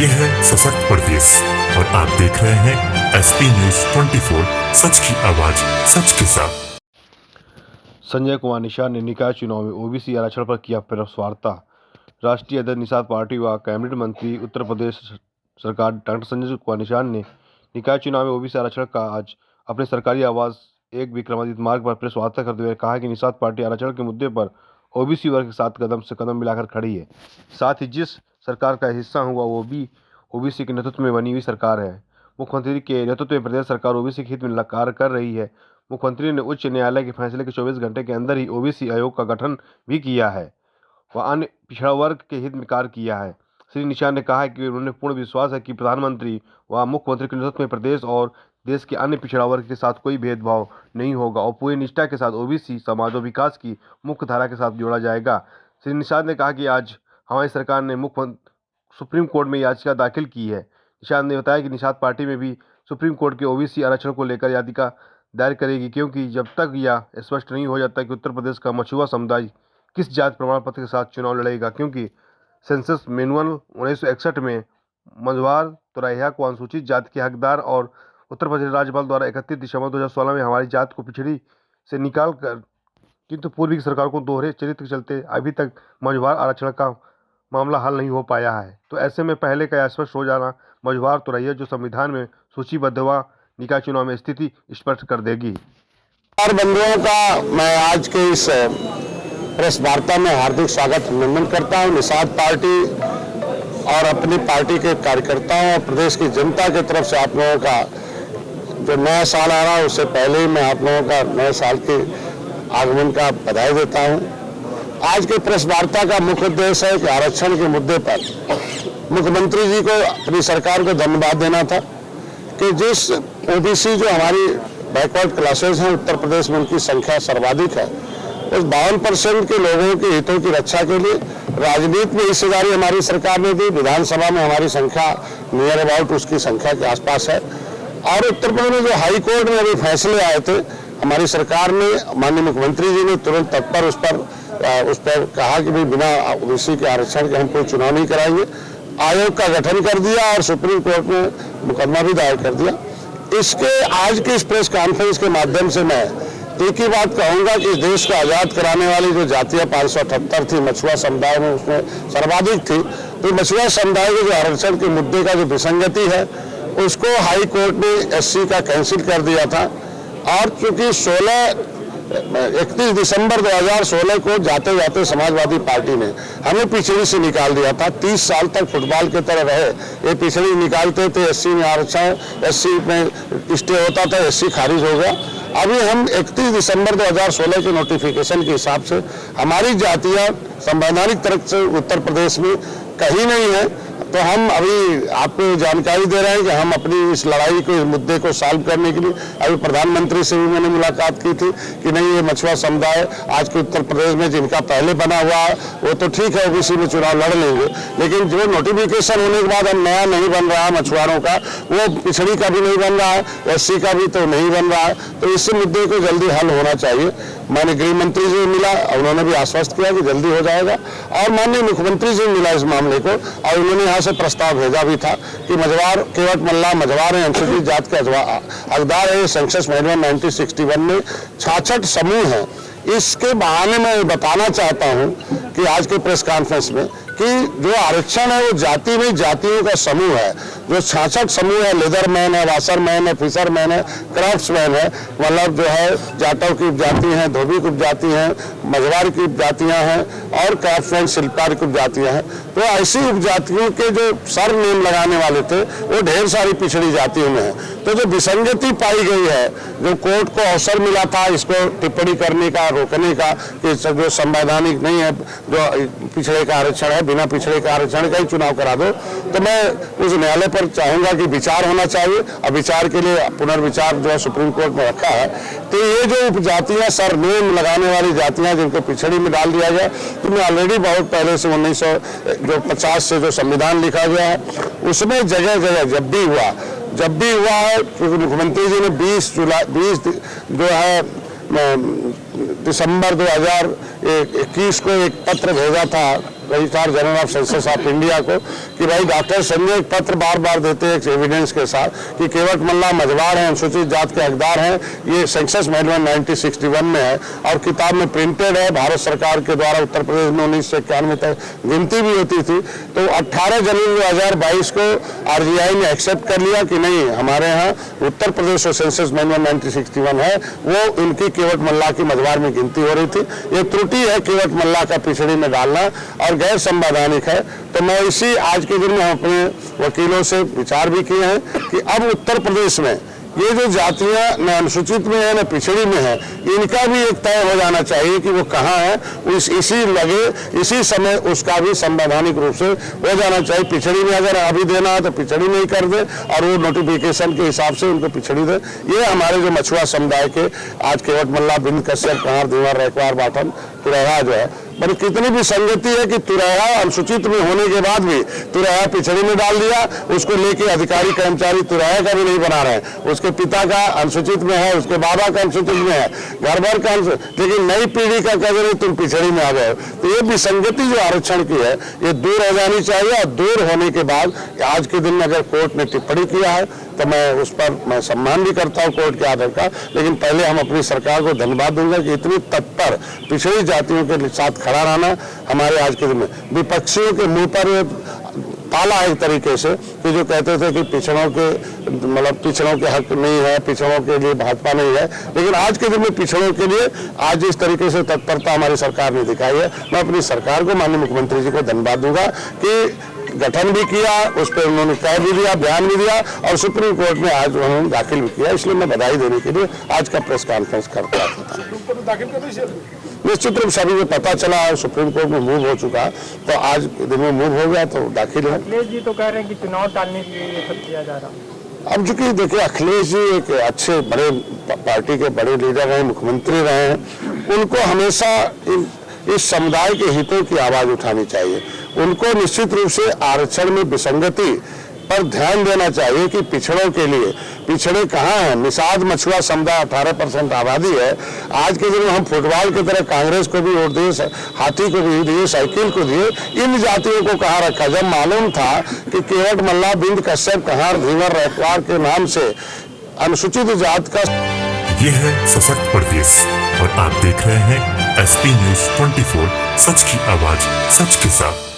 ये है सशक्त प्रदेश और आप देख रहे हैं एसपी न्यूज 24, सच की आवाज सच के साथ। संजय कुमार निषाद ने निकाय चुनाव में ओबीसी आरक्षण पर किया प्रेस वार्ता। राष्ट्रीय अध्यक्ष निषाद पार्टी व कैबिनेट मंत्री उत्तर प्रदेश सरकार डॉक्टर संजय कुमार निषाद ने निकाय चुनाव में ओबीसी आरक्षण का आज अपने सरकारी आवास एक विक्रमादित्य मार्ग पर प्रेस वार्ता करते हुए कहा कि निषाद पार्टी आरक्षण के मुद्दे पर ओबीसी वर्ग के साथ कदम से कदम मिलाकर खड़ी है। साथ ही जिस सरकार का हिस्सा हुआ वो भी ओबीसी के नेतृत्व में बनी हुई सरकार है। मुख्यमंत्री के नेतृत्व में प्रदेश सरकार ओबीसी के हित में कार्य कर रही है। मुख्यमंत्री ने उच्च न्यायालय के फैसले के 24 घंटे के अंदर ही ओबीसी आयोग का गठन भी किया है व अन्य पिछड़ा वर्ग के हित में कार्य किया है। श्री निषाद ने कहा कि उन्हें पूर्ण विश्वास है कि प्रधानमंत्री व मुख्यमंत्री के नेतृत्व में प्रदेश और देश के अन्य पिछड़ा वर्ग के साथ कोई भेदभाव नहीं होगा और पूरी निष्ठा के साथ ओबीसी समाज और विकास की मुख्य धारा के साथ जोड़ा जाएगा। श्री निषाद ने कहा कि आज हमारी सरकार ने सुप्रीम कोर्ट में याचिका दाखिल की है। निषाद ने बताया कि निषाद पार्टी में भी सुप्रीम कोर्ट के ओबीसी आरक्षण को लेकर याचिका दायर करेगी, क्योंकि जब तक यह स्पष्ट नहीं हो जाता कि उत्तर प्रदेश का मछुआ समुदाय किस जाति प्रमाण पत्र के साथ चुनाव लड़ेगा, क्योंकि सेंसस मैनुअल 1961 में मझवार तुरैया को अनुसूचित जाति के हकदार और उत्तर प्रदेश राज्यपाल द्वारा 31 दिसंबर 2016 में हमारी जाति को पिछड़ी से निकाल कर, किंतु पूर्वी की सरकार को दोहरे चरित्र के चलते अभी तक मझवार आरक्षण का मामला हल नहीं हो पाया है। तो ऐसे में पहले का स्पष्ट हो जाना मझवार तुरैया जो संविधान में सूचीबद्ध हुआ निकाय चुनाव में स्थिति स्पष्ट कर देगी। बंधुओं का मैं आज के इस प्रेस वार्ता में हार्दिक स्वागत अभिनंदन करता हूं। निषाद पार्टी और अपनी पार्टी के कार्यकर्ताओं और प्रदेश की जनता की तरफ से आप लोगों का जो नया साल आ रहा है उससे पहले ही मैं आप लोगों का नए साल के आगमन का बधाई देता हूं। आज के प्रेस वार्ता का मुख्य उद्देश्य है कि आरक्षण के मुद्दे पर मुख्यमंत्री जी को अपनी सरकार को धन्यवाद देना था कि जिस ओबीसी जो हमारी बैकवर्ड क्लासेस हैं उत्तर प्रदेश में उनकी संख्या सर्वाधिक है, उस 52% के लोगों के हितों की रक्षा के लिए राजनीति में हिस्सेदारी हमारी सरकार ने दी। विधानसभा में हमारी संख्या नियर अबाउट उसकी संख्या के आसपास है और उत्तर प्रदेश में जो हाई कोर्ट में अभी फैसले आए थे, हमारी सरकार ने माननीय मुख्यमंत्री जी ने तुरंत तत्पर उस पर कहा कि भाई बिना ओबीसी के आरक्षण के हम कोई चुनाव नहीं कराएंगे। आयोग का गठन कर दिया और सुप्रीम कोर्ट में मुकदमा भी दायर कर दिया। इसके आज के इस प्रेस कॉन्फ्रेंस के माध्यम से मैं एक ही बात कहूंगा कि इस देश को आजाद कराने वाली जो जातियां 578 थी, मछुआ समुदाय में उसमें सर्वाधिक थी, तो मछुआ समुदाय के जो आरक्षण के मुद्दे का जो विसंगति है उसको हाई कोर्ट ने एससी का कैंसिल कर दिया था और चूंकि 31 दिसंबर 2016 को जाते जाते समाजवादी पार्टी ने हमें पिछड़ी से निकाल दिया था। 30 साल तक फुटबॉल की तरह रहे, ये पिछड़ी निकालते थे, एससी में आरक्षण, एससी में स्टे होता था, एससी खारिज हो गया। अभी हम 31 दिसंबर 2016 के नोटिफिकेशन के हिसाब से हमारी जातियां संवैधानिक तरफ से उत्तर प्रदेश में कहीं नहीं है, तो हम अभी आपको जानकारी दे रहे हैं कि हम अपनी इस लड़ाई को, इस मुद्दे को सॉल्व करने के लिए अभी प्रधानमंत्री से भी मैंने मुलाकात की थी कि नहीं, ये मछुआ समुदाय आज के उत्तर प्रदेश में जिनका पहले बना हुआ है वो तो ठीक है, ओबीसी में चुनाव लड़ लेंगे, लेकिन जो नोटिफिकेशन होने के बाद हम नया नहीं बन रहा है मछुआरों का, वो पिछड़ी का भी नहीं बन रहा है, एससी का भी तो नहीं बन रहा है, तो इस मुद्दे को जल्दी हल होना चाहिए। माननीय गृह मंत्री जी मिला, उन्होंने भी आश्वस्त किया कि जल्दी हो जाएगा और माननीय मुख्यमंत्री जी मिला इस मामले को और उन्होंने यहाँ से प्रस्ताव भेजा भी था कि मझवार केवट मल्ला मझवार है, अनुसूचित जाति के हकदार है। सेंसस मैनुअल 1961 में 66 समूह है। इसके बहाने मैं बताना चाहता हूँ कि आज के प्रेस कॉन्फ्रेंस में कि जो आरक्षण है वो जाति में जातियों का समूह है। जो 66 समूह है, लेदरमैन है, वाशरमैन है, फिशरमैन है, क्राफ्ट्समैन है, मतलब जो है जाटव की उपजाति हैं, धोबी की उपजाति हैं, मझवार की उपजातियां हैं और क्राफ्ट्समैन शिल्पकार की उपजातियां हैं। तो ऐसी उपजातियों के जो सर नेम लगाने वाले थे वो ढेर सारी पिछड़ी जातियों में है। तो जो विसंगति पाई गई है, जो कोर्ट को अवसर मिला था इसको टिप्पणी करने का, रोकने का कि जो संवैधानिक नहीं है, जो पिछड़े का आरक्षण है, बिना पिछड़े का आरक्षण का ही चुनाव करा दो, तो मैं उस न्यायालय पर चाहूंगा कि विचार होना चाहिए और विचार के लिए पुनर्विचार जो है सुप्रीम कोर्ट में रखा है। तो ये जो उपजातियां सरनेम लगाने वाली जातियां जिनको पिछड़ी में डाल दिया गया, तो मैं ऑलरेडी बहुत पहले से 1950 से जो संविधान लिखा गया है उसमें जगह जगह जब भी हुआ है, क्योंकि मुख्यमंत्री जी ने 20 जो है दिसंबर 2021 को एक पत्र भेजा था registrar general of census of India को कि भाई डॉक्टर संजय एक पत्र बार बार देते हैं एविडेंस के साथ कि केवट मल्ला मझवाड़ हैं, अनुसूचित जात के हकदार हैं। ये सेंसस मैनुअल 1961 में है और किताब में प्रिंटेड है। भारत सरकार के द्वारा उत्तर प्रदेश में 1991 तक गिनती भी होती थी। तो 18 जनवरी 2022 को RGI ने एक्सेप्ट कर लिया कि नहीं, हमारे यहाँ उत्तर प्रदेश और सेंसस मैनुअल 1961 है, वो इनकी केवट मल्ला की मझवाड़ में गिनती हो रही थी। ये त्रुटि है केवट मल्ला का पिछड़ी में डालना और गैर संवैधानिक है। तो मैं इसी आज के दिन में हम अपने वकीलों से विचार भी किए हैं कि अब उत्तर प्रदेश में ये जो जातियां न अनुसूचित में है न पिछड़ी में है, इनका भी एक तय हो जाना चाहिए कि वो कहाँ है। इसी समय उसका भी संवैधानिक रूप से हो जाना चाहिए। पिछड़ी में अगर अभी देना है तो पिछड़ी में ही कर दे और वो नोटिफिकेशन के हिसाब से उनको पिछड़ी दे। ये हमारे जो मछुआ समुदाय के आज केवट मल्ला, बिंद कश्यप, कंवर, धीवर, रैकवार, बाठन, तुरैया जो है, पर कितनी भी संगति है कि तुरैया अनुसूचित में होने के बाद भी तुरैया पिछड़ी में डाल दिया। उसको लेके अधिकारी कर्मचारी तुरैया का भी नहीं बना रहे हैं। उसके पिता का अनुसूचित में है, उसके बाबा का अनुसूचित में है, घर भर का, लेकिन नई पीढ़ी का कह रहे तुम पिछड़ी में आ गए। तो ये विसंगति जो आरक्षण की है ये दूर हो जानी चाहिए। और दूर होने के बाद आज के दिन में अगर कोर्ट ने टिप्पणी किया है तो मैं उस पर मैं सम्मान भी करता हूँ कोर्ट के आदर का। लेकिन पहले हम अपनी सरकार को धन्यवाद दूंगा कि इतनी तत्पर पिछड़ी जातियों के साथ खड़ा रहना हमारे आज के दिन में। विपक्षियों के मुंह पर ताला एक तरीके से कि जो कहते थे कि पिछड़ों के हक नहीं है, पिछड़ों के लिए भाजपा नहीं है, लेकिन आज के दिन में पिछड़ों के लिए आज इस तरीके से तत्परता हमारी सरकार ने दिखाई है। मैं अपनी सरकार को, माननीय मुख्यमंत्री जी को धन्यवाद दूंगा कि गठन भी किया, उस पर उन्होंने तय भी दिया, बयान भी दिया और सुप्रीम कोर्ट में आज उन्होंने दाखिल भी किया। इसलिए मैं बधाई देने के लिए आज का प्रेस कॉन्फ्रेंस करता था। निश्चित रूप से अभी में पता चला है सुप्रीम कोर्ट में मूव हो चुका, तो आज दिन में मूव हो गया तो दाखिल है। अखिलेश जी तो कह रहे हैं कि चुनाव टालने के लिए ये सब किया जा रहा। अब चूंकि देखिए अखिलेश जी एक अच्छे बड़े पार्टी के बड़े लीडर रहे, मुख्यमंत्री रहे हैं, उनको हमेशा इस समुदाय के हितों की आवाज उठानी चाहिए। उनको निश्चित रूप से आरक्षण में विसंगति पर ध्यान देना चाहिए कि पिछड़ों के लिए पिछड़े कहाँ हैं। निषाद मछुआ समुदाय 18% आबादी है। आज के दिन में हम फुटबॉल की तरह कांग्रेस को भी वोट दिए, हाथी को भी दिए, साइकिल को दिए, इन जातियों को कहाँ रखा। जब मालूम था कि केवट मल्ला, बिंद कश्यप, कंवर, धीवर, रैकवार के नाम से अनुसूचित जात का ये है सशक्त प्रदेश और आप देख रहे हैं SP News 24, सच की आवाज सच के साथ।